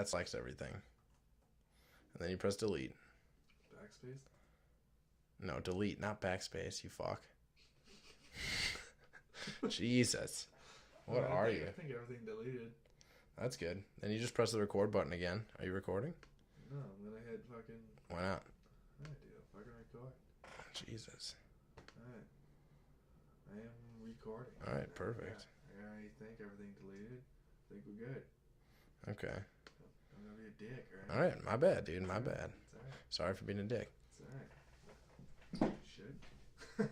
that selects everything. And then you press delete. Backspace? No, delete, not backspace, you fuck. Jesus. What are you? I think everything deleted. That's good. Then you just press the record button again. Are you recording? No, I'm gonna hit fucking... Why not? I do. Fucking record. Jesus. Alright. I am recording. Alright, perfect. Yeah, I think everything deleted. I think we're good. Okay. I'm gonna be a dick, right? Alright, my bad, dude. My bad. It's alright. Sorry for being a dick. It's alright. Should.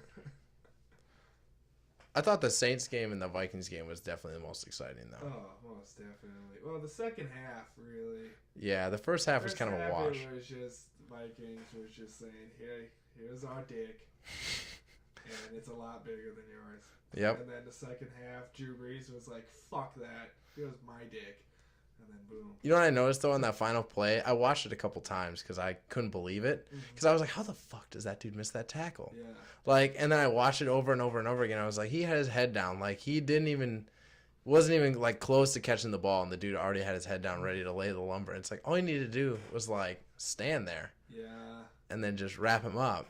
I thought the Saints game and the Vikings game was definitely the most exciting, though. Oh, most definitely. Well, the second half, really. Yeah, the first half was kind of a wash. It was just Vikings was just saying, "Hey, here's our dick, and it's a lot bigger than yours." Yep. And then the second half, Drew Brees was like, "Fuck that, here's my dick," and then boom. You know what I noticed, though, on that final play? I watched it a couple times because I couldn't believe it. Because I was like, how the fuck does that dude miss that tackle? Yeah. Like, and then I watched it over and over and over again. I was like, he had his head down. Like, he wasn't even, like, close to catching the ball, and the dude already had his head down ready to lay the lumber. It's like, all he needed to do was, like, stand there. Yeah. And then just wrap him up.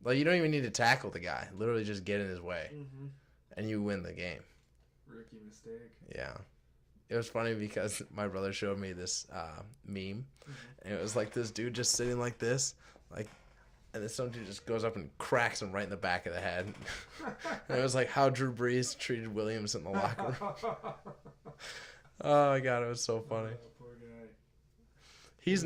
Like, you don't even need to tackle the guy. Literally just get in his way. Mm-hmm. And you win the game. Rookie mistake. Yeah. It was funny because my brother showed me this meme. And it was like this dude just sitting like this. Like, and then some dude just goes up and cracks him right in the back of the head. And it was like how Drew Brees treated Williams in the locker room. Oh, my God. It was so funny. Oh, poor guy. He's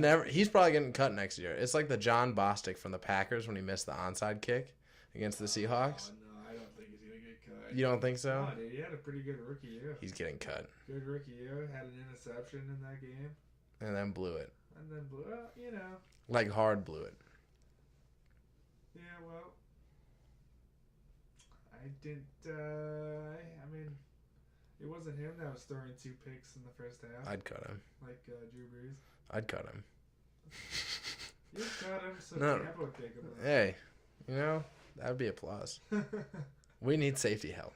probably getting cut next year. It's like the John Bostic from the Packers when he missed the onside kick against the Seahawks. Oh, no, I don't think he's going to get cut. You don't think so? No, dude, he had a pretty good rookie year. He's getting cut. Good rookie year. Had an interception in that game. And then blew it. And then, well, you know. Like hard blew it. Yeah, well. I didn't, I mean, it wasn't him that was throwing 2 picks in the first half. I'd cut him. Like Drew Brees. I'd cut him. You cut him so No. Tampa would take him. Hey, you know, that would be a plus. We need safety help.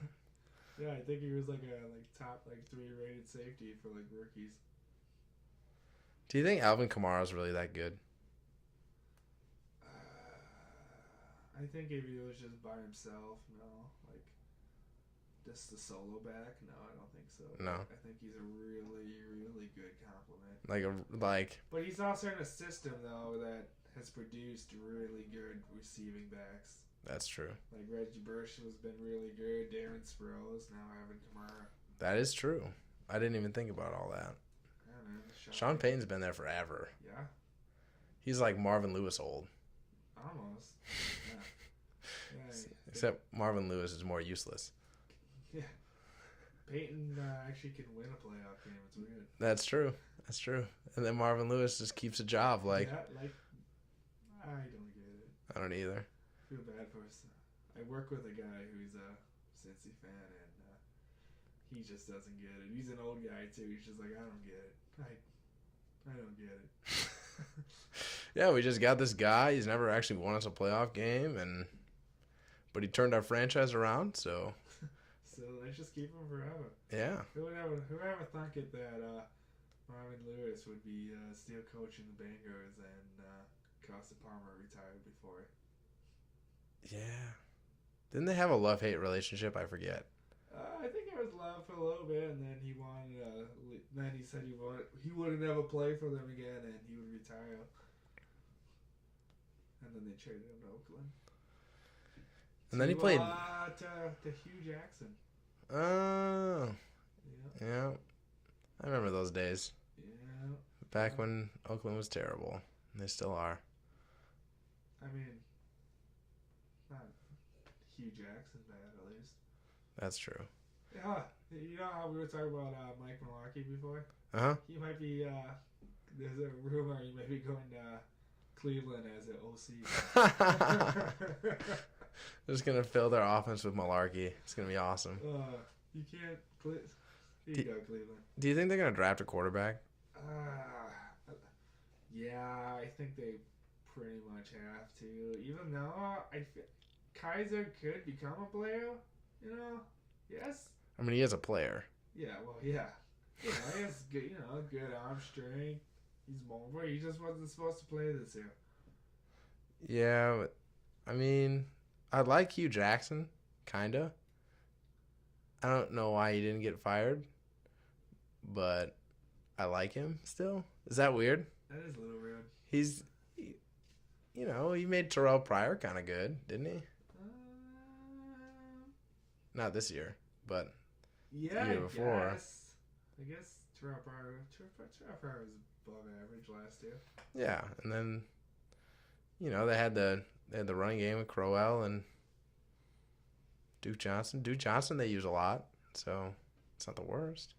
Yeah, I think he was like a top 3 rated safety for like rookies. Do you think Alvin Kamara's really that good? I think if he was just by himself, no. Like, just the solo back, no, I don't think so. No. I think he's a really, really good compliment. But he's also in a system, though, that has produced really good receiving backs. That's true. Like, Reggie Bush has been really good. Darren Sproles, now Alvin Kamara. That is true. I didn't even think about all that. Yeah, man. Sean Payton's been there forever. Yeah. He's like Marvin Lewis old. Almost. Yeah. Except Marvin Lewis is more useless. Yeah. Peyton actually can win a playoff game. It's weird. That's true. That's true. And then Marvin Lewis just keeps a job. Like, yeah, like, I don't get it. I don't either. I feel bad for us. I work with a guy who's a Cincy fan, and he just doesn't get it. He's an old guy, too. He's just like, I don't get it. I don't get it. Yeah, we just got this guy. He's never actually won us a playoff game, but he turned our franchise around, so. So let's just keep him forever. Yeah. Whoever thunk it that Marvin Lewis would be still coaching the Bengals and Costa Palmer retired before. Yeah. Didn't they have a love-hate relationship? I forget. I think it was love for a little bit, and then he wanted. Then he said he wouldn't ever play for them again, and he would retire. And then they traded him to Oakland. And then he played. To Hugh Jackson. Oh. Yeah. Yeah. I remember those days. Yeah. Back when Oakland was terrible. They still are. I mean, not Hugh Jackson bad, at least. That's true. Yeah. You know how we were talking about Mike Malarkey before? Uh-huh. He might be, there's a rumor he might be going to Cleveland as an OC. Just going to fill their offense with malarkey. It's going to be awesome. You can't... You go, Cleveland. Do you think they're going to draft a quarterback? Yeah, I think they pretty much have to. Even though I feel Kaiser could become a player, you know? Yes? I mean, he is a player. Yeah, well, yeah. Yeah, he has good, good arm strength. He's more. He just wasn't supposed to play this year. Yeah, but, I mean, I like Hugh Jackson, kinda. I don't know why he didn't get fired, but I like him still. Is that weird? That is a little weird. He made Terrell Pryor kind of good, didn't he? Not this year, but yeah, the year before. I guess Terrell Pryor was above average last year. Yeah, and then they had the running game with Crowell and Duke Johnson. Duke Johnson they use a lot, so it's not the worst.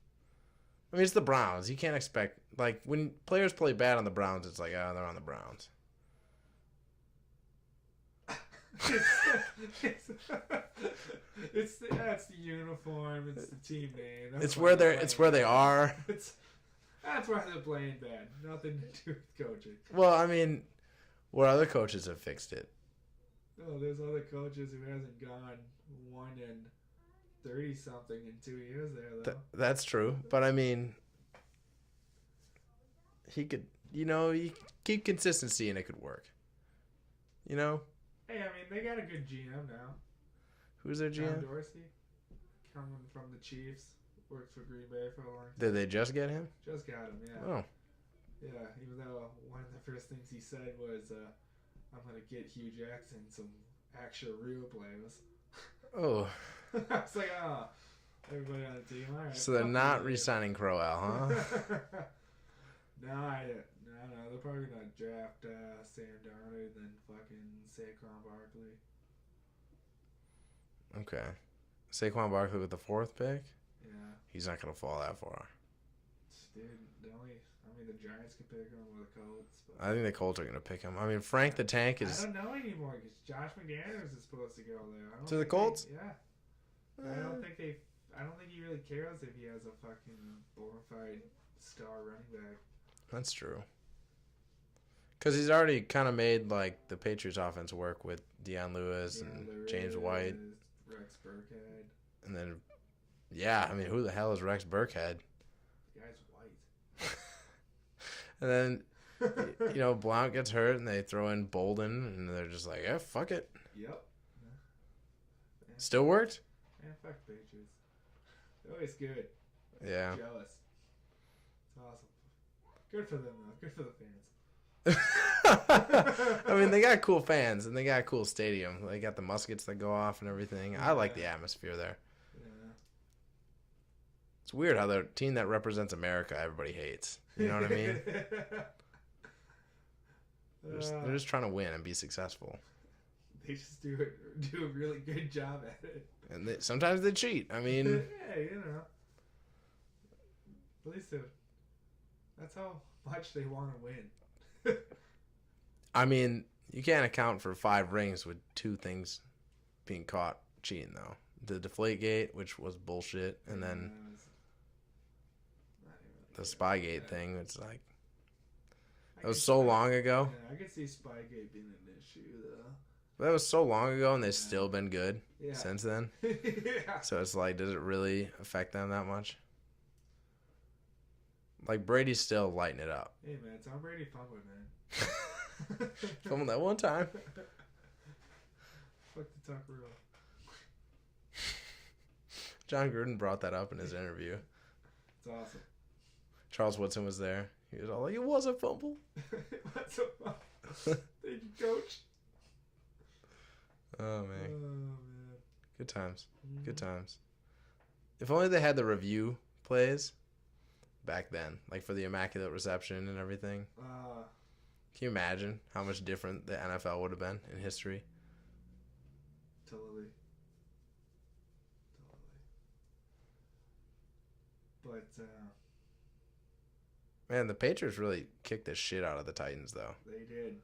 I mean, it's the Browns. You can't expect, like, when players play bad on the Browns, it's like, oh, they're on the Browns. it's the uniform. It's the team name. It's where they are. That's why they're playing bad. Nothing to do with coaching. Well, I mean, what other coaches have fixed it? Oh, there's other coaches who hasn't gone 1-30 something in 2 years there though. That's true, but I mean, he could, you keep consistency and it could work. Hey, I mean, they got a good GM now. Who's their GM? John Dorsey, coming from the Chiefs, worked for Green Bay for a long time. Did they just get him? Just got him, yeah. Oh. Yeah, even though one of the first things he said was, I'm going to get Hugh Jackson some actual real players. Oh. I was like, oh, everybody on the team, all right. So they're not re-signing Crowell, huh? No, they're probably going to draft Sam Darnold and fucking Saquon Barkley. Okay. Saquon Barkley with the 4th pick? Yeah. He's not going to fall that far. Dude, the Giants could pick him or the Colts. But I think the Colts are going to pick him. I mean, Frank the Tank is... I don't know anymore because Josh McDaniels is supposed to go there. To the Colts? Yeah. I don't think he really cares if he has a fucking bona fide star running back. That's true. Because he's already kind of made, like, the Patriots offense work with Deion Lewis and James White. Rex Burkhead. And then, yeah, I mean, who the hell is Rex Burkhead? The guy's white. And then, Blount gets hurt and they throw in Bolden and they're just like, yeah, fuck it. Yep. Still worked? Yeah, fuck Patriots. They're always good. Yeah. I'm jealous. It's awesome. Good for them, though. Good for the fans. I mean, they got cool fans and they got a cool stadium. They got the muskets that go off and everything. I like the atmosphere there. Yeah. It's weird how the team that represents America everybody hates. You know what I mean? They're just trying to win and be successful. They just do a really good job at it. And sometimes they cheat. I mean... Hey, at least that's how much they want to win. I mean, you can't account for 5 rings with 2 things being caught cheating, though. The Deflategate, which was bullshit, and then the Spygate thing. It's like, that was so long ago. Yeah, I could see Spygate being an issue, though. But that was so long ago, and they've still been good since then. Yeah. So it's like, does it really affect them that much? Like, Brady's still lighting it up. Hey, man, Tom Brady fumbled, man. Fumbled that one time. Fuck the tuck rule. John Gruden brought that up in his interview. It's awesome. Charles Woodson was there. He was all like, it was a fumble. What's a fumble? Thank you, coach. Oh, man. Oh, man. Good times. Mm-hmm. Good times. If only they had the review plays back then, like for the Immaculate Reception and everything. Can you imagine how much different the NFL would have been in history? Totally. But, man, the Patriots really kicked the shit out of the Titans, though. They did.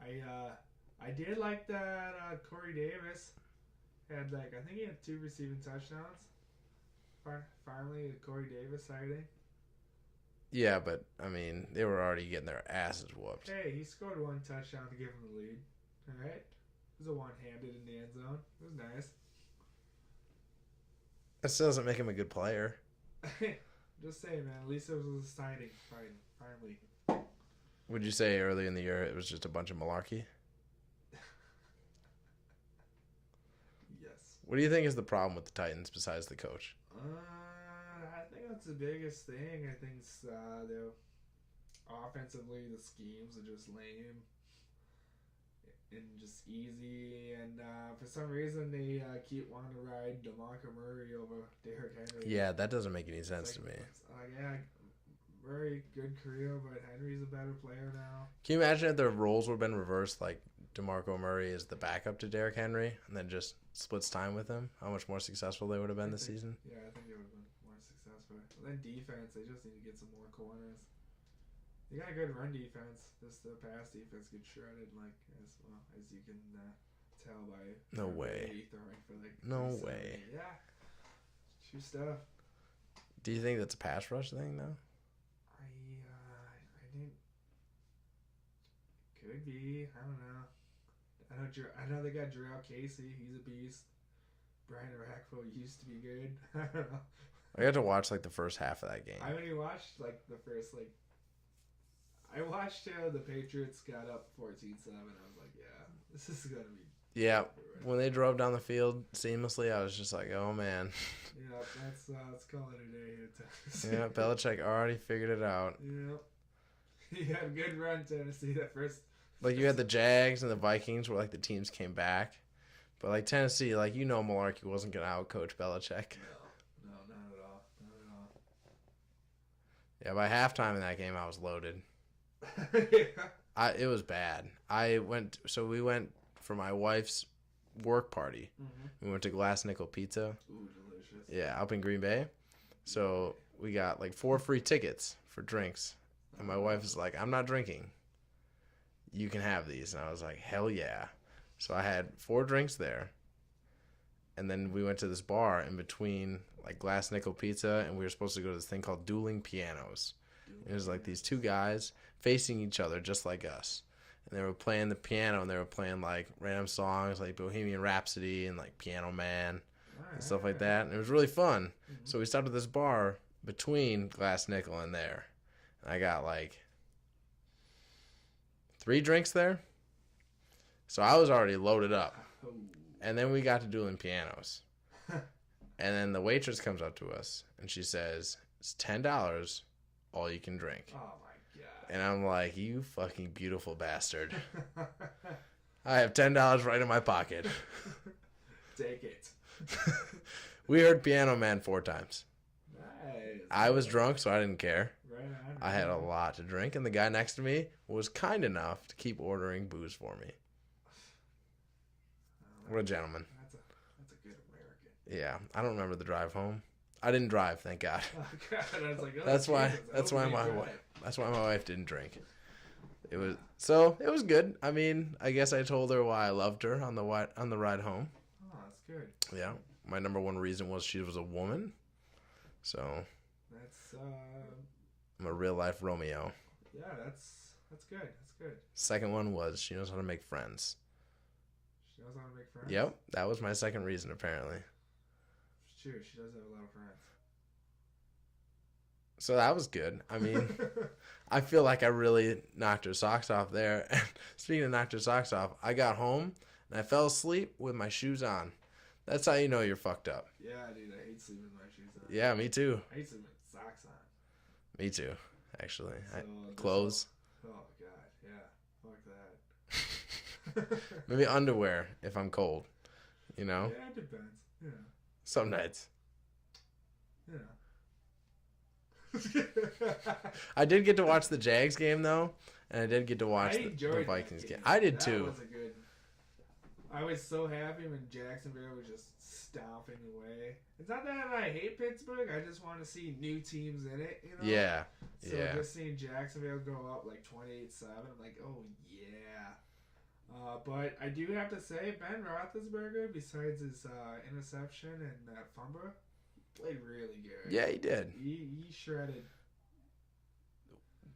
I did like that Corey Davis had, I think he had 2 receiving touchdowns. Finally, a Corey Davis sighting. Yeah, but, I mean, they were already getting their asses whooped. Hey, he scored 1 touchdown to give him the lead. All right? It was a one-handed in the end zone. It was nice. That still doesn't make him a good player. Just saying, man. At least it was a sighting. Finally. Would you say early in the year it was just a bunch of malarkey? Yes. What do you think is the problem with the Titans besides the coach? I think that's the biggest thing. I think the offensively the schemes are just lame and just easy, and for some reason they keep wanting to ride DeMarco Murray over Derrick Henry. Yeah, that doesn't make any sense to me. Yeah, Murray, good career, but Henry's a better player now. Can you imagine if their roles would have been reversed, like DeMarco Murray is the backup to Derrick Henry, and then just splits time with him? How much more successful they would have been this season? Yeah, I think it would have been more successful. And then defense, they just need to get some more corners. They got a good run defense. Just the pass defense gets shredded, like as you can tell by No way. throwing for like no way. Yeah, true stuff. Do you think that's a pass rush thing though? I think could be. I don't know. I know they got Jarrell Casey. He's a beast. Brian Rackfo used to be good. I don't know. I got to watch like the first half of that game. I only watched like the first I watched how the Patriots got up 14-7. I was like, yeah, this is gonna be. Yeah, when they drove down the field seamlessly, I was just like, oh man. Yeah, let's call it a day here, Tennessee. Yeah, Belichick already figured it out. Yeah, he had a good run, Tennessee. That first. Like you had the Jags and the Vikings where like the teams came back, but like Tennessee, like Malarkey wasn't gonna outcoach Belichick. No, not at all. Not at all. Yeah, by halftime in that game, I was loaded. Yeah. It was bad. We went for my wife's work party. Mm-hmm. We went to Glass Nickel Pizza. Ooh, delicious. Yeah, up in Green Bay. So we got like 4 free tickets for drinks. And my wife was like, I'm not drinking. You can have these. And I was like, hell yeah. So I had 4 drinks there. And then we went to this bar in between like Glass Nickel Pizza, and we were supposed to go to this thing called Dueling Pianos. It was like these 2 guys facing each other just like us. And they were playing the piano, and they were playing like random songs like Bohemian Rhapsody and like Piano Man and stuff like that. And it was really fun. Mm-hmm. So we stopped at this bar between Glass Nickel and there. And I got like 3 drinks there. So I was already loaded up. And then we got to Dueling Pianos. And then the waitress comes up to us, and she says, it's $10, all you can drink. Oh, my God. And I'm like, you fucking beautiful bastard. I have $10 right in my pocket. Take it. We heard Piano Man 4 times. Nice. I was drunk, so I didn't care. Right on. I had a lot to drink, and the guy next to me was kind enough to keep ordering booze for me. What a gentleman. That's a good American. Yeah, I don't remember the drive home. I didn't drive, thank God. Oh, God. I was like, That's why my wife didn't drink. It was good. I mean, I guess I told her why I loved her on the ride home. Oh, that's good. Yeah, my number 1 reason was she was a woman. So that's I'm a real life Romeo. Yeah, that's good. That's good. Second one was she knows how to make friends. She knows how to make friends? Yep, that was my second reason apparently. It's true, she does have a lot of friends. So that was good. I mean, I feel like I really knocked her socks off there. And speaking of knocked her socks off, I got home and I fell asleep with my shoes on. That's how you know you're fucked up. Yeah, dude, I hate sleeping with my shoes on. Yeah, me too. I hate sleeping with socks on. Me too, actually. So, clothes. Oh, God, yeah. Fuck that. Maybe underwear if I'm cold. You know? Yeah, it depends. Yeah. Some nights. Yeah. I did get to watch the Jags game though, and I did get to watch the Vikings game. I did too. I was so happy when Jacksonville was just stomping away. It's not that I hate Pittsburgh. I just want to see new teams in it. You know? Yeah. So just seeing Jacksonville go up like 28-7, I'm like, oh yeah. But I do have to say, Ben Roethlisberger, besides his interception and that fumble, played really good. Yeah, he did. He shredded.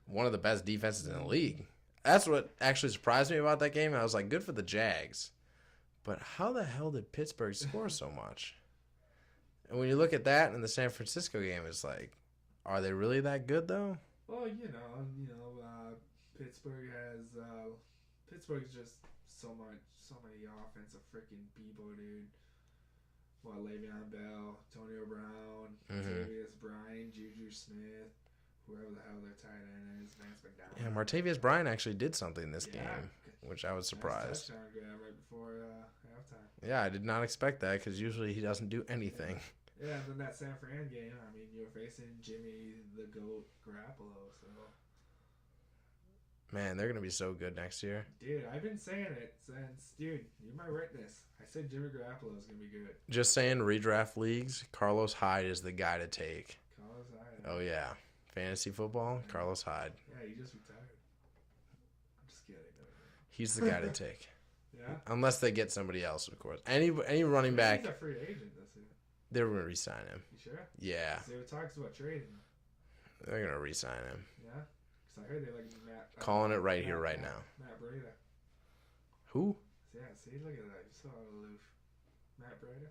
One of the best defenses in the league. That's what actually surprised me about that game. I was like, good for the Jags. But how the hell did Pittsburgh score so much? And when you look at that in the San Francisco game, it's like, are they really that good though? Well, Pittsburgh's just so many offensive freaking Bebo, dude. What, Le'Veon Bell, Antonio Brown, Martavius Bryant, Juju Smith, whoever the hell their tight end is, Vance McDonald. Yeah, Martavius Bryant actually did something this game, which I was surprised. Nice touchdown grab right before halftime. Yeah, I did not expect that because usually he doesn't do anything. Yeah, and then that San Fran game, I mean, you were facing Jimmy the GOAT Garoppolo, so... Man, they're going to be so good next year. Dude, I've been saying it since... Dude, you're my witness. I said Jimmy Garoppolo is going to be good. Just saying, redraft leagues, Carlos Hyde is the guy to take. Carlos Hyde. Oh, yeah. Fantasy football, Carlos Hyde. Yeah, he just retired. I'm just kidding. He's the guy to take. Yeah? Unless they get somebody else, of course. Any running back... He's a free agent this year. They're going to re-sign him. You sure? Yeah. So there were talks about trading. They're going to re-sign him. Yeah? Because I heard they like Matt... Calling it right here, right now. Matt Breida. Who? Yeah, see, look at that. You're so aloof. Matt Breida.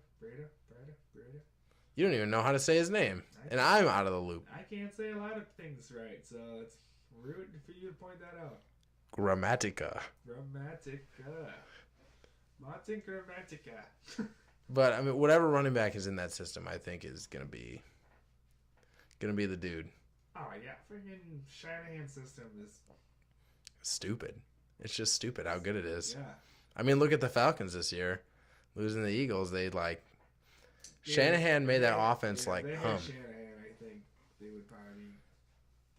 You don't even know how to say his name. And I'm out of the loop. I can't say a lot of things right, so it's rude for you to point that out. Grammatica. Martin Grammatica. But I mean, whatever running back is in that system, I think is gonna be the dude. Oh yeah, freaking Shanahan system is stupid. It's just stupid how good it is. Yeah. I mean, look at the Falcons this year, losing the Eagles. They Shanahan made that offense hum. Shanahan, I think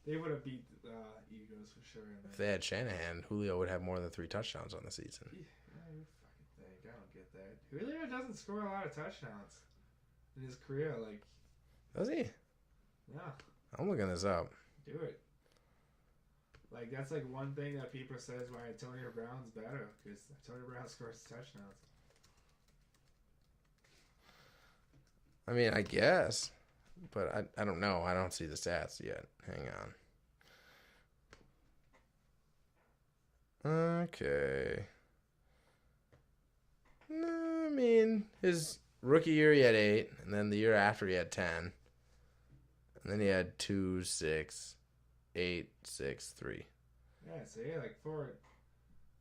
they would have beat the Eagles for sure. If they had Shanahan, Julio would have more than 3 touchdowns on the season. Yeah, you fucking think. I don't get that. Julio doesn't score a lot of touchdowns in his career. Like, does he? Yeah. I'm looking this up. Do it. Like, that's like one thing that people says why Antonio Brown's better, because Antonio Brown scores touchdowns. I mean, I guess, but I don't know. I don't see the stats yet. Hang on. Okay. No, I mean, his rookie year he had 8, and then the year after he had 10. And then he had 2, 6, 8, 6, 3. Yeah, see, like for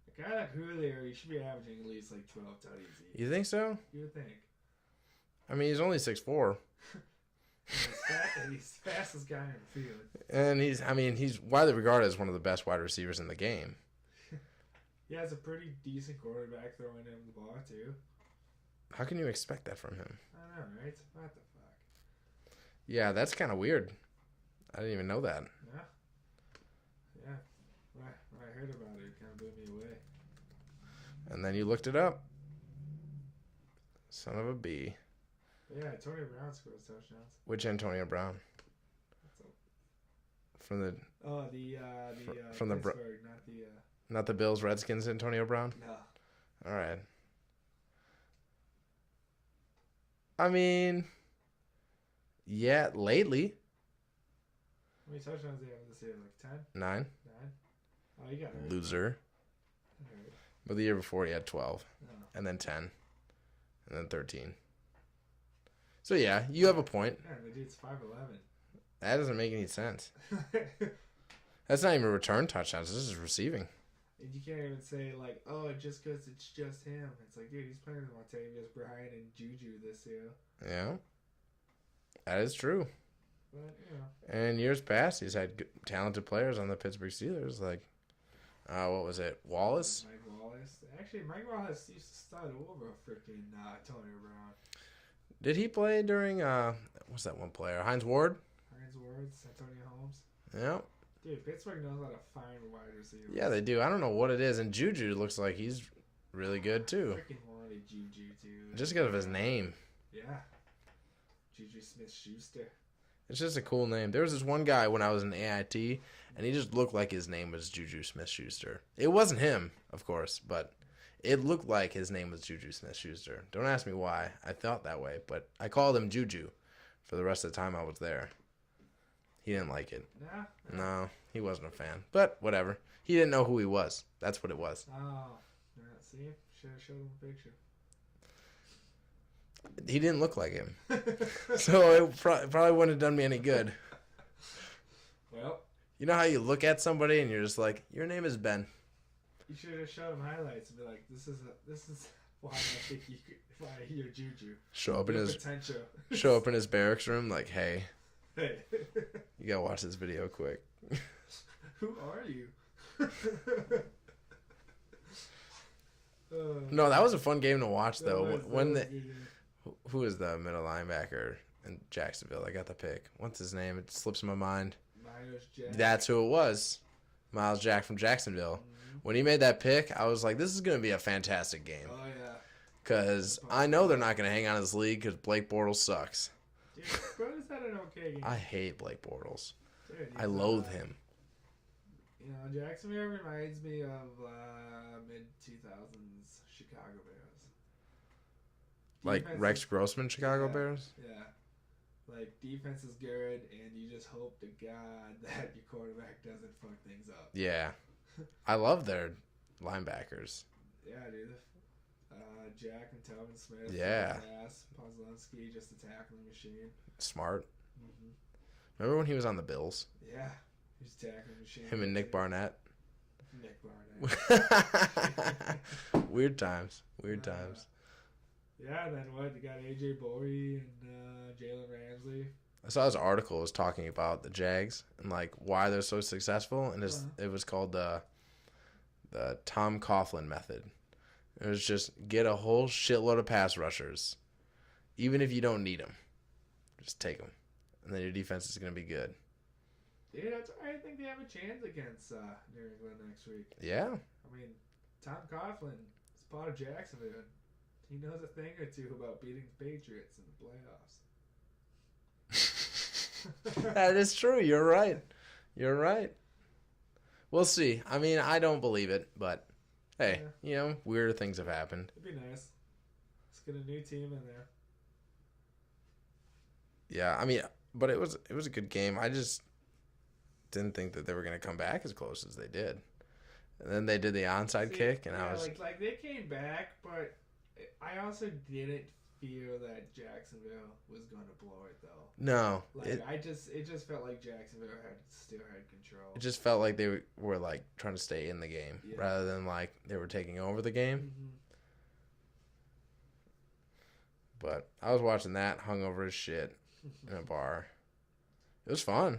a guy like Julio, he should be averaging at least like 12 tutties. You think so? You would think. I mean, he's only 6'4". He's the fastest guy in the field. And he's widely regarded as one of the best wide receivers in the game. He has a pretty decent quarterback throwing him the ball, too. How can you expect that from him? I don't know, right? What the fuck? Yeah, that's kind of weird. I didn't even know that. Yeah. Yeah. When I heard about it, it kind of blew me away. And then you looked it up. Son of a B. Yeah, Antonio Brown scores touchdowns. Which Antonio Brown? From the from Pittsburgh, not the Bills Redskins Antonio Brown? No. All right. I mean, yeah, lately. How many touchdowns do you have this year? Like 10? 9. Oh, you got it. Loser. Right. But the year before he had 12. No. And then 10. And then 13. So yeah, you have a point. Yeah, the dude's 5'11". That doesn't make any sense. That's not even return touchdowns. This is receiving. And you can't even say, like, oh, just because it's just him. It's like, dude, he's playing with Martavius Bryant and Juju this year. Yeah. That is true. But, you know. And years past, he's had good, talented players on the Pittsburgh Steelers. Like, what was it? Wallace? Mike Wallace. Actually, Mike Wallace used to start over freaking Antonio Brown. Did he play during, what's that one player? Hines Ward? Hines Ward, Antonio Holmes. Yeah. Dude, Pittsburgh knows how to find wide receivers. Yeah, they do. I don't know what it is. And Juju looks like he's really good, too. I freaking wanted Juju, too. Just because of his name. Yeah. Juju Smith-Schuster. It's just a cool name. There was this one guy when I was in AIT, and he just looked like his name was Juju Smith-Schuster. It wasn't him, of course, but it looked like his name was Juju Smith-Schuster. Don't ask me why. I thought that way, but I called him Juju for the rest of the time I was there. He didn't like it. No, he wasn't a fan. But whatever. He didn't know who he was. That's what it was. Oh, yeah, see? Should have showed him a picture. He didn't look like him. So it probably wouldn't have done me any good. Well, You know how you look at somebody and you're just like, your name is Ben. You should have showed him highlights and be like, this is why I think why you're Juju. Show up in his potential. show up in his barracks room like, hey, Hey, you gotta watch this video quick. who are you? No, that was a fun game to watch though. That Who is the middle linebacker in Jacksonville? I got the pick. What's his name? It slips my mind. Miles Jack. That's who it was. Miles Jack from Jacksonville. When he made that pick, I was like, this is going to be a fantastic game. Oh, yeah. Because I know they're not going to hang on to this league because Blake Bortles sucks. Dude, bro, is that an okay game? I hate Blake Bortles. Dude, I loathe him. You know, Jacksonville reminds me of mid-2000s Chicago Bears. Like Defense Rex is- Grossman, Chicago yeah, Bears? Yeah. Like, defense is good, and you just hope to God that your quarterback doesn't fuck things up. Yeah. I love their linebackers. Yeah, dude. Jack and Telvin Smith. Yeah. Poslanski, just a tackling machine. Smart. Mm-hmm. Remember when he was on the Bills? Yeah. He's a tackling machine. Him and Nick Barnett. Nick Barnett. Weird times. Weird times. Yeah, and then what? You got AJ Bowie and Jalen Ramsey. I saw this article was talking about the Jags and like why they're so successful, and it was called the Tom Coughlin method. It was just get a whole shitload of pass rushers, even if you don't need them, just take them, and then your defense is gonna be good. Dude, I think they have a chance against New England next week. Yeah. I mean, Tom Coughlin is part of Jacksonville. He knows a thing or two about beating the Patriots in the playoffs. That is true. You're right. You're right. We'll see. I mean, I don't believe it, but hey, you know, weird things have happened. It'd be nice. Let's get a new team in there. Yeah, I mean, but it was a good game. I just didn't think that they were going to come back as close as they did. And then they did the onside kick, and I was like they came back, but I also didn't feel that Jacksonville was going to blow it though. no. Like it just felt like Jacksonville still had control. It just felt like they were like trying to stay in the game rather than like they were taking over the game. Mm-hmm. But I was watching that hungover as shit in a bar. It was fun.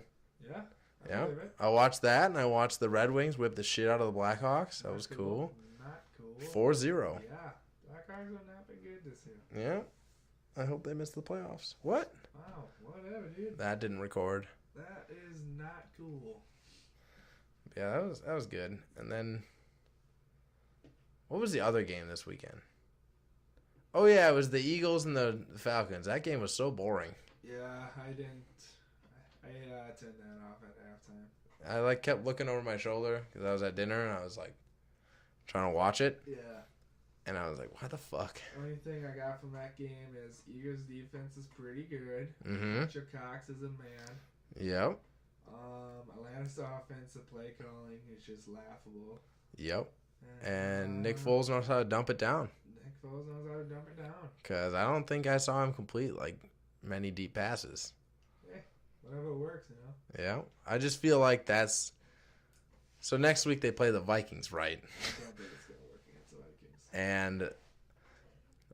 Yeah. Yeah. I watched that, and I watched the Red Wings whip the shit out of the Blackhawks. That was cool. Not cool. 4-0. Yeah. Blackhawks have not been good this year. Yeah. I hope they miss the playoffs. What? Wow. Whatever, dude. That didn't record. That is not cool. Yeah, that was good. And then, what was the other game this weekend? Oh yeah, it was the Eagles and the Falcons. That game was so boring. Yeah, I didn't. I turned that off at halftime. I like kept looking over my shoulder because I was at dinner and I was like trying to watch it. Yeah. And I was like, why the fuck? Only thing I got from that game is Eagles defense is pretty good. Mm-hmm. Fletcher Cox is a man. Yep. Atlanta's offensive play calling is just laughable. Yep. And Nick Foles knows how to dump it down. Nick Foles knows how to dump it down. Because I don't think I saw him complete like many deep passes. Hey, whatever works, you know. Yeah. I just feel like that's. So next week they play the Vikings, right? I don't think it's going to work against the Vikings. And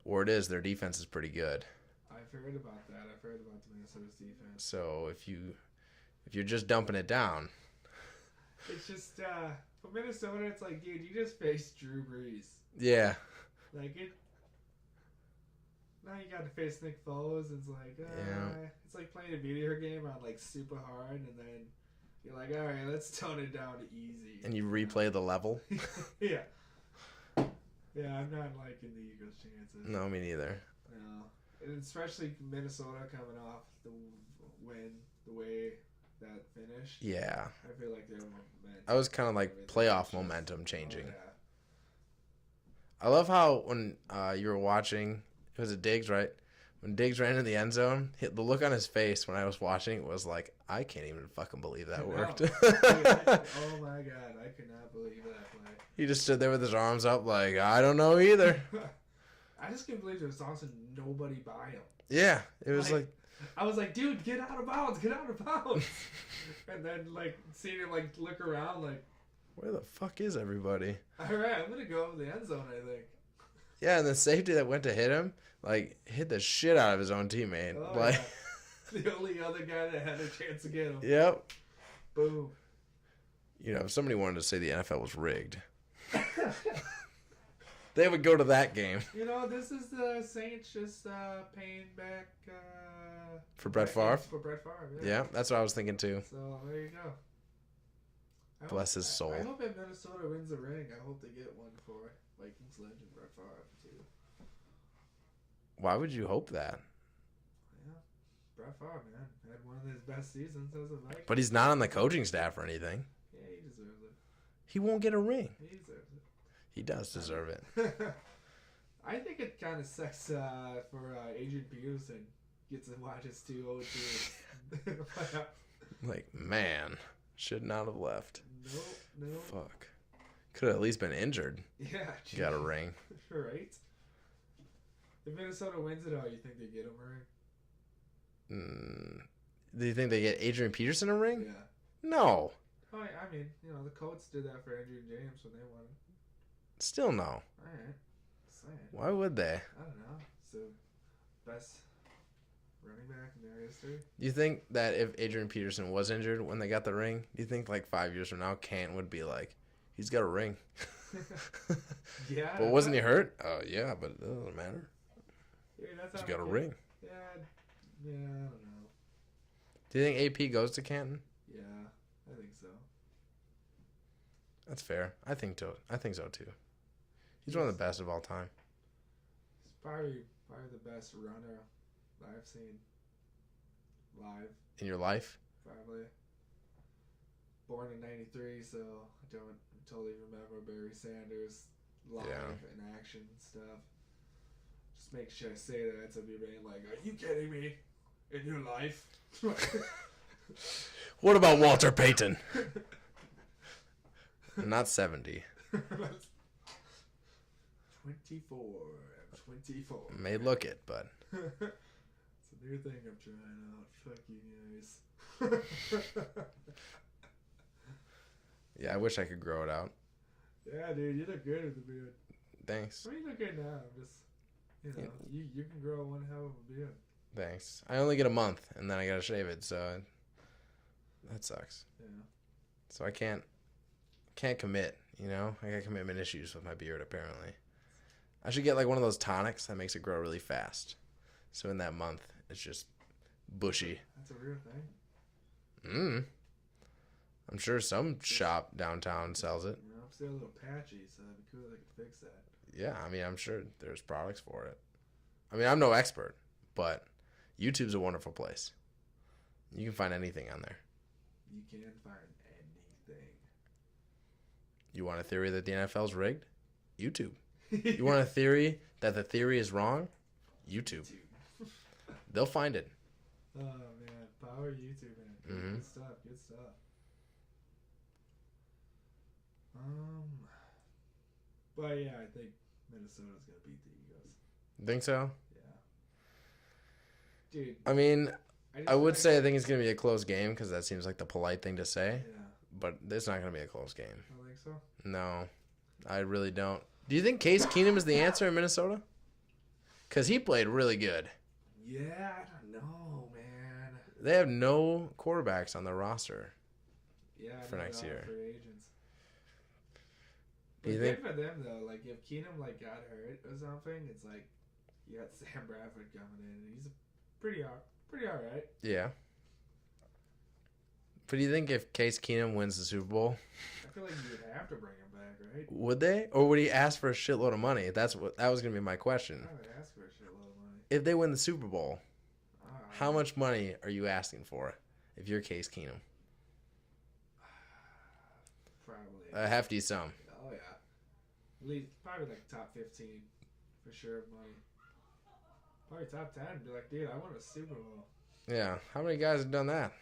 word is their defense is pretty good. I've heard about that. I've heard about the Minnesota's defense. So if you're just dumping it down. It's just, for Minnesota, it's like, dude, you just faced Drew Brees. Yeah. Like, now you got to face Nick Foles. It's like, It's like playing a video game on, like, super hard, and then you're like, all right, let's tone it down to easy. And you replay the level. Yeah. Yeah, I'm not liking the Eagles' chances. No, me neither. No. And especially Minnesota coming off the win, the way that finished. Yeah. I feel like their momentum. I was kind of like playoff momentum changing. Oh, yeah. I love how when you were watching, it was a Diggs, right? When Diggs ran in the end zone, the look on his face when I was watching was like, I can't even fucking believe that worked. Oh my God, I could not believe that play. He just stood there with his arms up like, I don't know either. I just can't believe there was also nobody by him. Yeah, it was like I was like, dude, get out of bounds, get out of bounds. And then, like, seeing him, like, look around, like, where the fuck is everybody? all right, I'm going to go over the end zone, I think. Yeah, and the safety that went to hit him, like, hit the shit out of his own teammate. Oh, like, yeah. The only other guy that had a chance to get him. Yep. Boom. You know, if somebody wanted to say the NFL was rigged, they would go to that game. You know, this is the Saints just paying back For Brett Favre? For Brett Favre, Yeah, that's what I was thinking too. So there you go. Bless his soul. I hope if Minnesota wins the ring, I hope they get one for Vikings legend Brett Favre too. Why would you hope that? Yeah, Brett Favre, man, had one of his best seasons as a Viking. But he's not on the coaching staff or anything. Yeah, he deserves it. He won't get a ring. He deserves it. He does deserve it. I think it kind of sucks for Adrian Peterson gets to watch his 2-0 team. Like, man, should not have left. No. Fuck. Could have at least been injured. Yeah. Got a ring. Right? If Minnesota wins it all, you think they get him a ring? Do you think they get Adrian Peterson a ring? Yeah. No. Oh, I mean, you know, the Colts did that for Adrian James when they won. Still no. All right. Saying. Why would they? I don't know. So, best running back in their history. Do you think that if Adrian Peterson was injured when they got the ring, do you think like 5 years from now, Canton would be like, he's got a ring? Yeah. But wasn't he hurt? Oh, yeah, but it doesn't matter. Yeah, that's He's got a ring. Yeah, I don't know. Do you think AP goes to Canton? Yeah, I think so. That's fair. I think so too. He's one of the best of all time. He's probably the best runner I've seen live. In your life? Probably. Born in '93, so I don't totally remember Barry Sanders live in action and stuff. Just make sure I say that to be like, are you kidding me? In your life? What about Walter Payton? Not 70. 24. I'm 24. May look it, but. It's a new thing I'm trying out. Fuck you guys. Yeah, I wish I could grow it out. Yeah, dude, you look good with the beard. Thanks. I mean, you look good now. I'm just, you know, you can grow one hell of a beard. Thanks. I only get a month, and then I gotta shave it, so that sucks. Yeah. So I can't commit, you know? I got commitment issues with my beard, apparently. I should get like one of those tonics that makes it grow really fast. So in that month, it's just bushy. That's a real thing. I'm sure some shop downtown sells it. You know, I'm still a little patchy, so it'd be cool if I could fix that. Yeah, I mean, I'm sure there's products for it. I mean, I'm no expert, but YouTube's a wonderful place. You can find anything on there. You can find anything. You want a theory that the NFL's rigged? YouTube. You want a theory that the theory is wrong? YouTube. They'll find it. Oh, man. Power YouTube, man. Mm-hmm. Good stuff. Good stuff. But yeah, I think Minnesota's gonna beat the Eagles. Think so? Yeah. Dude. I mean, I would say I think it's going to be a close game because that seems like the polite thing to say. Yeah. But it's not going to be a close game. I think so. No, I really don't. Do you think Case Keenum is the answer in Minnesota? Because he played really good. Yeah, I don't know, man. They have no quarterbacks on their roster. Yeah, for next year. Free agents. Do you Good think? for them though. Like if Keenum like got hurt or something, it's like you got Sam Bradford coming in, and he's pretty all right. Yeah. But do you think if Case Keenum wins the Super Bowl, I feel like you would have to bring him back, right? would they, or would he ask for a shitload of money? That was going to be my question. I would ask for a shitload of money. If they win the Super Bowl, how much money are you asking for if you're Case Keenum? Probably A hefty sum. Oh yeah, at least probably like top 15 for sure of money. Probably top 10. Be like, dude, I want a Super Bowl. Yeah. How many guys have done that?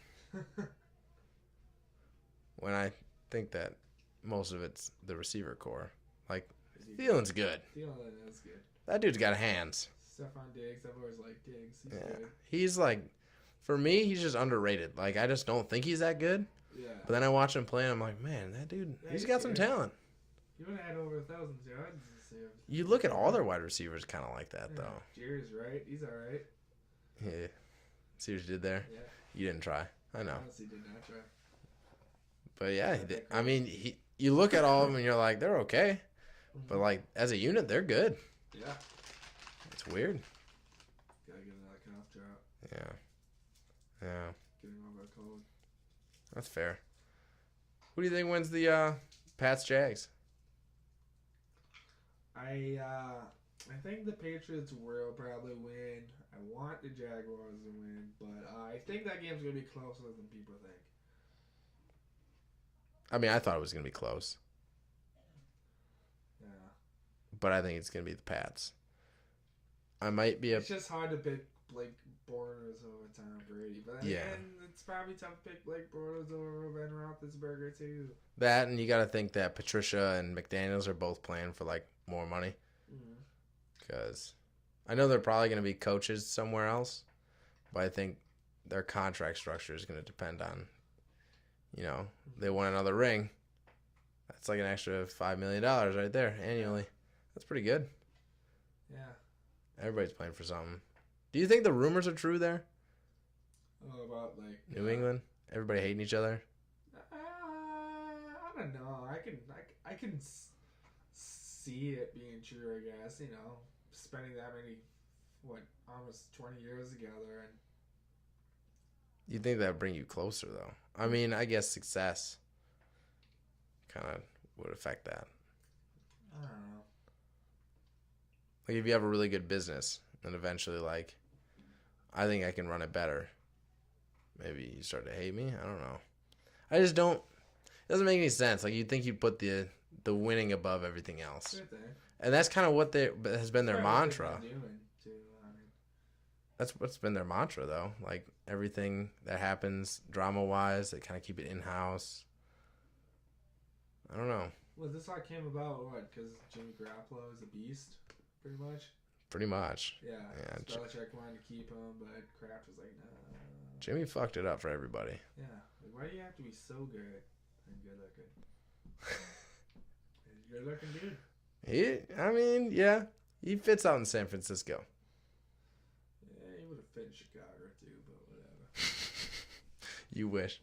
When I think that most of it's the receiver core. Like, Thielen's good. Thielen is good. That dude's got hands. Stephon Diggs, I've always liked Diggs. He's Yeah. good. He's like For me, he's just underrated. Like, I just don't think he's that good. Yeah. But then I watch him play, and I'm like, man, that dude, Yeah, he's got some talent. He would have had over 1,000 yards this year. You look at all their wide receivers kind of like that, Yeah. though. Jerry's right. He's all right. Yeah. See what you did there? Yeah. You didn't try. I know. Honestly, did not try. But yeah, I mean, you look at all of them, and you're like, they're okay. But, like, as a unit, they're good. Yeah. It's weird. Gotta get another cough drop. Yeah. Yeah. Getting over a cold. That's fair. Who do you think wins the Pats Jags? I think the Patriots will probably win. I want the Jaguars to win, but I think that game's gonna be closer than people think. I mean, I thought it was going to be close. Yeah. But I think it's going to be the Pats. I might be It's just hard to pick Blake Bortles over Tom Brady, but again, it's probably tough to pick Blake Bortles over Ben Roethlisberger too. That, and you got to think that Patricia and McDaniels are both playing for, like, more money. Because I know they're probably going to be coaches somewhere else, but I think their contract structure is going to depend on, they won another ring. That's like an extra $5 million right there annually. That's pretty good. Yeah. Everybody's playing for something. Do you think the rumors are true there? Oh, about like New England? Everybody hating each other? I don't know. I can see it being true, I guess. Spending that many, almost 20 years together. And You think that would bring you closer, though? I mean, I guess success kind of would affect that. I don't know. Like, if you have a really good business, and eventually, like, I think I can run it better. Maybe you start to hate me? I don't know. I just don't. It doesn't make any sense. Like, you'd think you'd put the winning above everything else. Good thing. And that's kind of what has been their mantra. What they've been doing, too. That's what's been their mantra, though. Like, everything that happens drama-wise, they kind of keep it in-house. I don't know. Well, this all came about, because Jimmy Garoppolo is a beast, pretty much? Pretty much. Yeah. Belichick wanted to keep him, but Kraft was like, no. Jimmy fucked it up for everybody. Yeah. Like, why do you have to be so good and good-looking? He's a good-looking dude. He fits out in San Francisco. Yeah, he would have fit in Chicago, too, but whatever. You wish.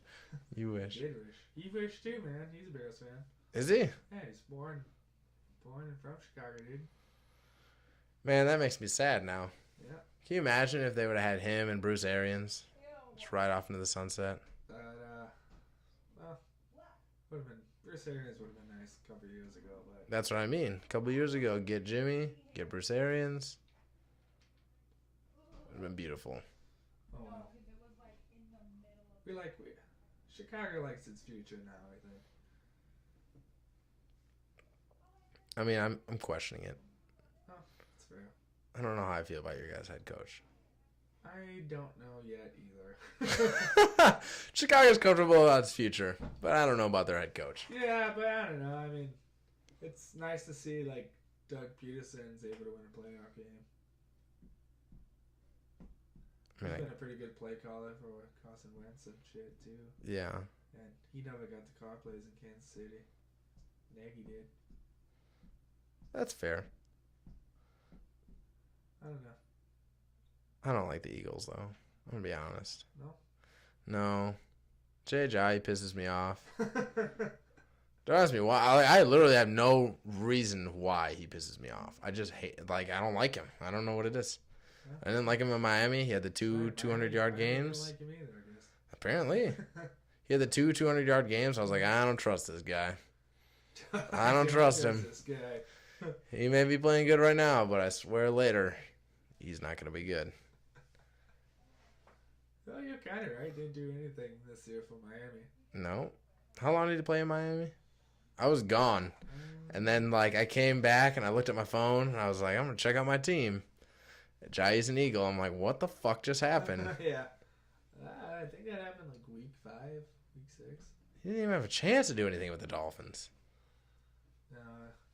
You wish. He did wish. He wished, too, man. He's a Bears fan. Is he? Yeah, he's born and from Chicago, dude. Man, that makes me sad now. Yeah. Can you imagine if they would have had him and Bruce Arians just ride off into the sunset? Would have been Bruce Arians would have been nice a couple years ago, but That's what I mean. A couple years ago, get Jimmy, get Bruce Arians. It would have been beautiful. oh well. Chicago likes its future now, I think. I mean, I'm questioning it. Oh, that's fair. I don't know how I feel about your guys' head coach. I don't know yet either. Chicago's comfortable about its future, but I don't know about their head coach. Yeah, but I don't know. I mean, it's nice to see like Doug Peterson's able to win a playoff game. He's been a pretty good play caller for Carson Wentz and shit too. Yeah. And he never got the call plays in Kansas City. Nagy did. That's fair. I don't know. I don't like the Eagles, though. I'm going to be honest. No? No. J.J. pisses me off. Don't ask me why. I literally have no reason why he pisses me off. I just hate, I don't like him. I don't know what it is. Yeah. I didn't like him in Miami. He had the two 200-yard games. I didn't like him either, I guess. Apparently. He had the two 200-yard games. I was like, I don't trust this guy. I don't trust him. This guy. He may be playing good right now, but I swear later, he's not going to be good. Well, you're kind of right. Didn't do anything this year for Miami. No. How long did he play in Miami? I was gone. And then, I came back, and I looked at my phone, and I was like, I'm going to check out my team. Jai's an Eagle. I'm like, what the fuck just happened? Yeah. I think that happened, week 5, week 6. He didn't even have a chance to do anything with the Dolphins.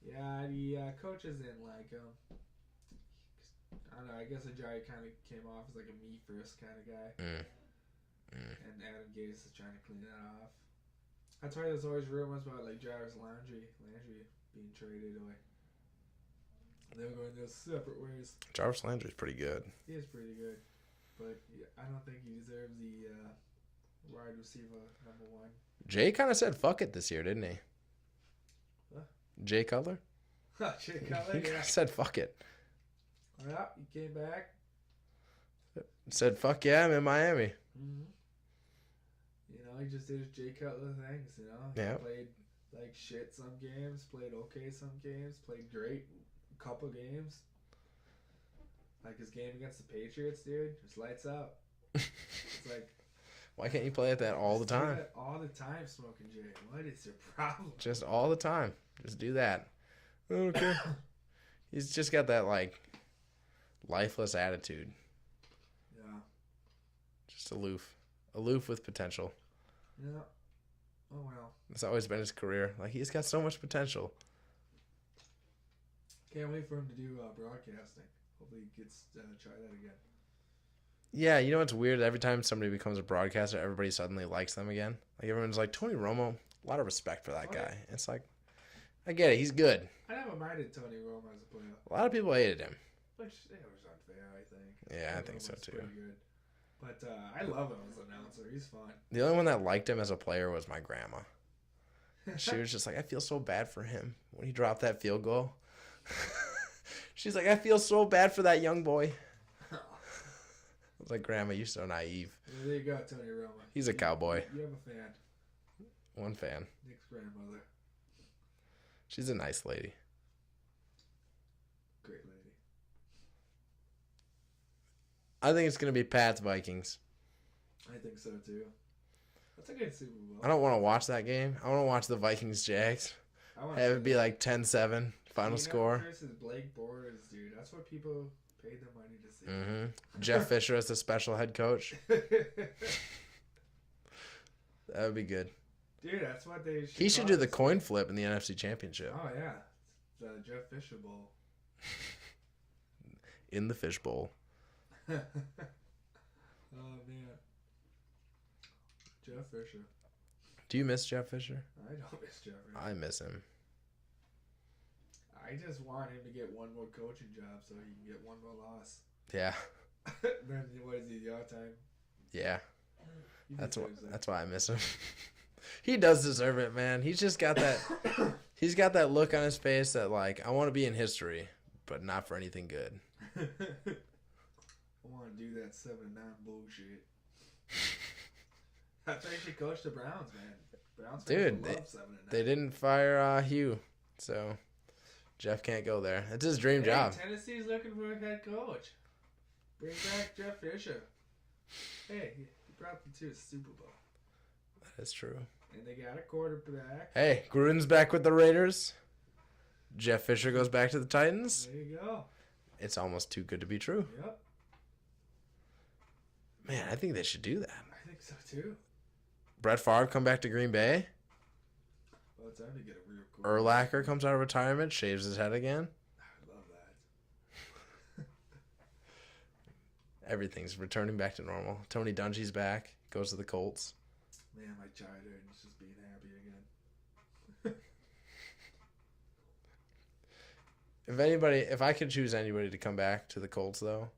Yeah, the coaches didn't like him. I don't know. I guess Ajayi kind of came off as a me first kind of guy. And Adam Gase is trying to clean that off. That's why there's always rumors about like Jarvis Landry being traded away. They're going their separate ways. Jarvis Landry's pretty good. He is pretty good, but I don't think he deserves the wide receiver #1. Jay kind of said fuck it this year, didn't he? What? Jay Cutler? Jay Cutler, He yeah. said fuck it. Yeah, he came back. Said fuck yeah, I'm in Miami. Mm-hmm. You know, he just did his Jay Cutler things, you know? He Yeah. played like shit some games, played okay some games, played great a couple games. Like his game against the Patriots, dude, just lights out. It's like, Why can't you play at that all the just do time? that all the time, Smoking Jay. What is your problem? Just all the time. Just do that. I don't care. He's just got that, like, lifeless attitude. Yeah. Just aloof. Aloof with potential. Yeah. Oh, well. That's always been his career. Like, he's got so much potential. Can't wait for him to do broadcasting. Hopefully he gets try that again. Yeah, you know what's weird? Every time somebody becomes a broadcaster, everybody suddenly likes them again. Like, everyone's like, Tony Romo, a lot of respect for that guy. It's like, I get it. He's good. I never minded Tony Romo as a player. A lot of people hated him. Which it was unfair, I think. Yeah, I Tony think so, Romo's too. pretty good. But I love him as an announcer. He's fun. The only one that liked him as a player was my grandma. She was just like, I feel so bad for him when he dropped that field goal. She's like, I feel so bad for that young boy. I was like, Grandma, you're so naive. Well, there you go, Tony Romo. He's a cowboy. You have a fan. One fan. Nick's grandmother. She's a nice lady. Great lady. I think it's going to be Pats Vikings. I think so, too. That's a good Super Bowl. I don't want to watch that game. I want to watch the Vikings Jags. I want Have it be like 10-7 final score. Versus Blake Bortles, dude. That's what people paid their money to see. Mm-hmm. Jeff Fisher as the special head coach. That would be good. Dude, that's what they should. He should do the coin flip in the NFC Championship. Oh, yeah. The Jeff Fisher Bowl. In the fishbowl. Oh, man. Jeff Fisher. Do you miss Jeff Fisher? I don't miss Jeff Fisher. I miss him. I just want him to get one more coaching job so he can get one more loss. Yeah. Then what is he, the other time? Yeah. He That's deserves it. why I miss him. He does deserve it, man. He's just got that he's got that look on his face that like, I want to be in history, but not for anything good. I want to do that 7-9 bullshit. That's why he should coach the Browns, man. Browns Dude, love 7-9. They didn't fire Hugh, so Jeff can't go there. It's his dream job. Tennessee's looking for a head coach. Bring back Jeff Fisher. Hey, he brought them to a Super Bowl. That is true. And they got a quarterback. Hey, Gruden's back with the Raiders. Jeff Fisher goes back to the Titans. There you go. It's almost too good to be true. Yep. Man, I think they should do that. I think so too. Brett Favre come back to Green Bay. Well, it's time to get a real cool. Urlacher comes out of retirement, shaves his head again. I love that. Everything's returning back to normal. Tony Dungy's back. Goes to the Colts. Man, my childhood is just being happy again. If I could choose anybody to come back to the Colts, though,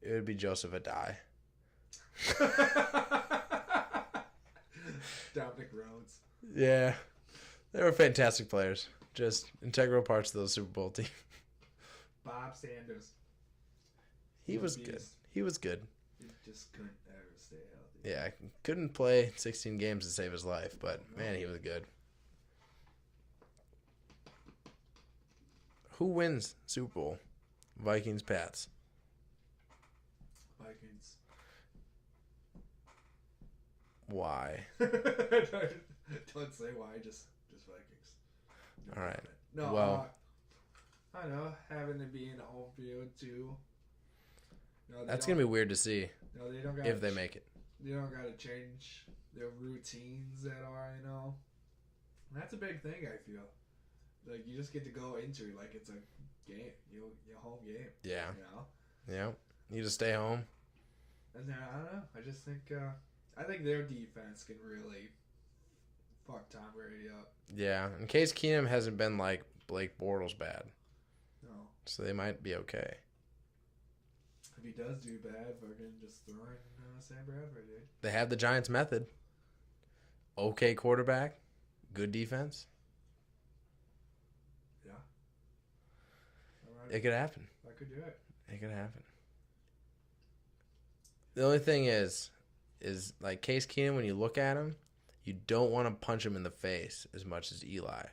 it would be Joseph Adai. Dominic Rhodes. Yeah. They were fantastic players. Just integral parts of the Super Bowl team. Bob Sanders. He was Beast. good. He was good. He just couldn't ever stay healthy. Yeah, couldn't play 16 games to save his life, but man, he was good. Who wins Super Bowl? Vikings, Pats. Vikings. Why? Don't say why, just Vikings. All right. No, Well, I don't know, having to be in the home field too. No, that's going to be weird to see No, they don't got if they make it. They don't got to change their routines at all, you know. And that's a big thing, I feel. Like, you just get to go into it like it's a game, your home game. Yeah. You know? Yeah. You just stay home. And then, I don't know. I just think I think their defense can really fuck Tom Brady up. Yeah, and Case Keenum hasn't been like Blake Bortles bad. No. So they might be okay. If he does do bad, fucking just throw in Sam Bradford, dude. They have the Giants method. Okay quarterback, good defense. Yeah. It could happen. I could do it. It could happen. The only thing is like Case Keenum, when you look at him, you don't want to punch him in the face as much as Eli.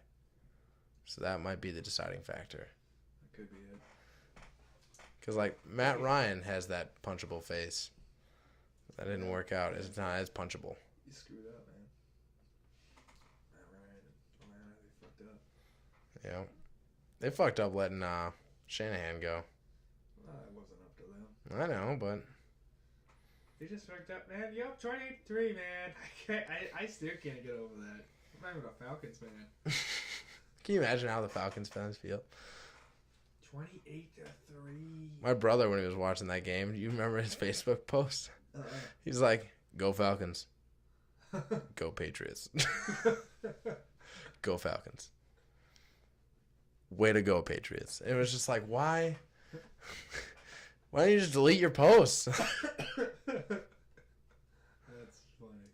So that might be the deciding factor. That could be it. Because, like, Matt Ryan has that punchable face. That didn't work out. It's not as punchable. You screwed up, man. Matt Ryan and Atlanta, they fucked up. Yeah. They fucked up letting Shanahan go. Well, it wasn't up to them. I know, but... They just fucked up, man. Yup, 28-3, man. I still can't get over that. I'm not even a Falcons fan. Can you imagine how the Falcons fans feel? 28-3. My brother, when he was watching that game, do you remember his Facebook post? He's like, "Go Falcons. Go Patriots. Go Falcons. Way to go, Patriots." It was just like, why? Why don't you just delete your posts? That's funny.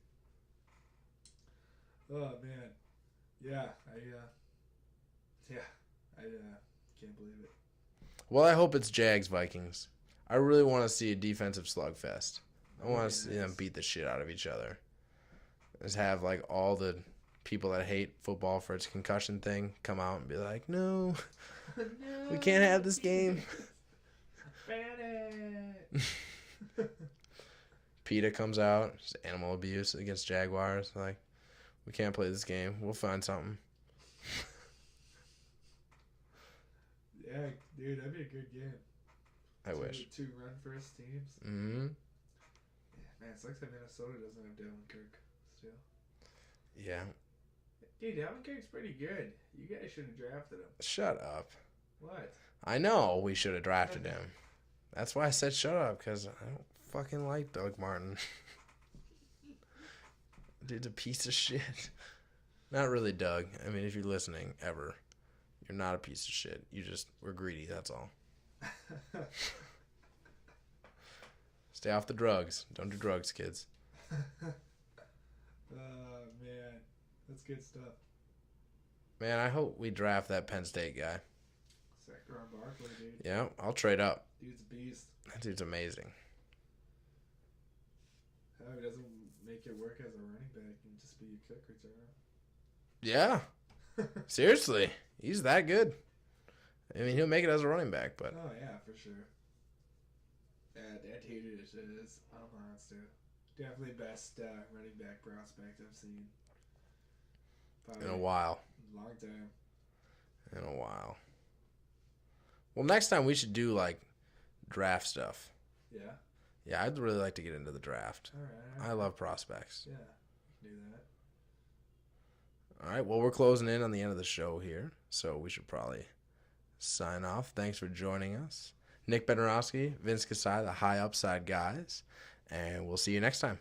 Oh, man. Yeah, I can't believe it. Well, I hope it's Jags Vikings. I really want to see a defensive slugfest. I want to see them beat the shit out of each other. Just have like all the people that hate football for its concussion thing come out and be like, "No, No, we can't have this game." Ban it. PETA comes out, just animal abuse against Jaguars. Like, we can't play this game. We'll find something. Yeah, dude, that'd be a good game. I wish. Two run first teams. Mm-hmm. Yeah, man, it sucks that Minnesota doesn't have Devin Kirk still. Yeah. Dude, Devin Kirk's pretty good. You guys should have drafted him. Shut up. What? I know we should have drafted him. That's why I said shut up, because I don't fucking like Doug Martin. Dude's a piece of shit. Not really, Doug. I mean, if you're listening, ever, you're not a piece of shit. You just were greedy, that's all. Stay off the drugs. Don't do drugs, kids. Man. That's good stuff. Man, I hope we draft that Penn State guy. Saquon Barkley, dude. Yeah, I'll trade up. Dude's a beast. That dude's amazing. How he doesn't make it work as a running back and just be a kick returner. Yeah. Seriously. He's that good. I mean, he'll make it as a running back, but... Oh, yeah, for sure. That dude is a monster. Definitely best running back prospect I've seen. Probably in a while. Long time. In a while. Well, next time we should do, like, draft stuff. Yeah? Yeah, I'd really like to get into the draft. All right. I love prospects. Yeah, we can do that. All right, well, we're closing in on the end of the show here, so we should probably sign off. Thanks for joining us. Nick Bednarowski, Vince Kasai, the High Upside guys, and we'll see you next time.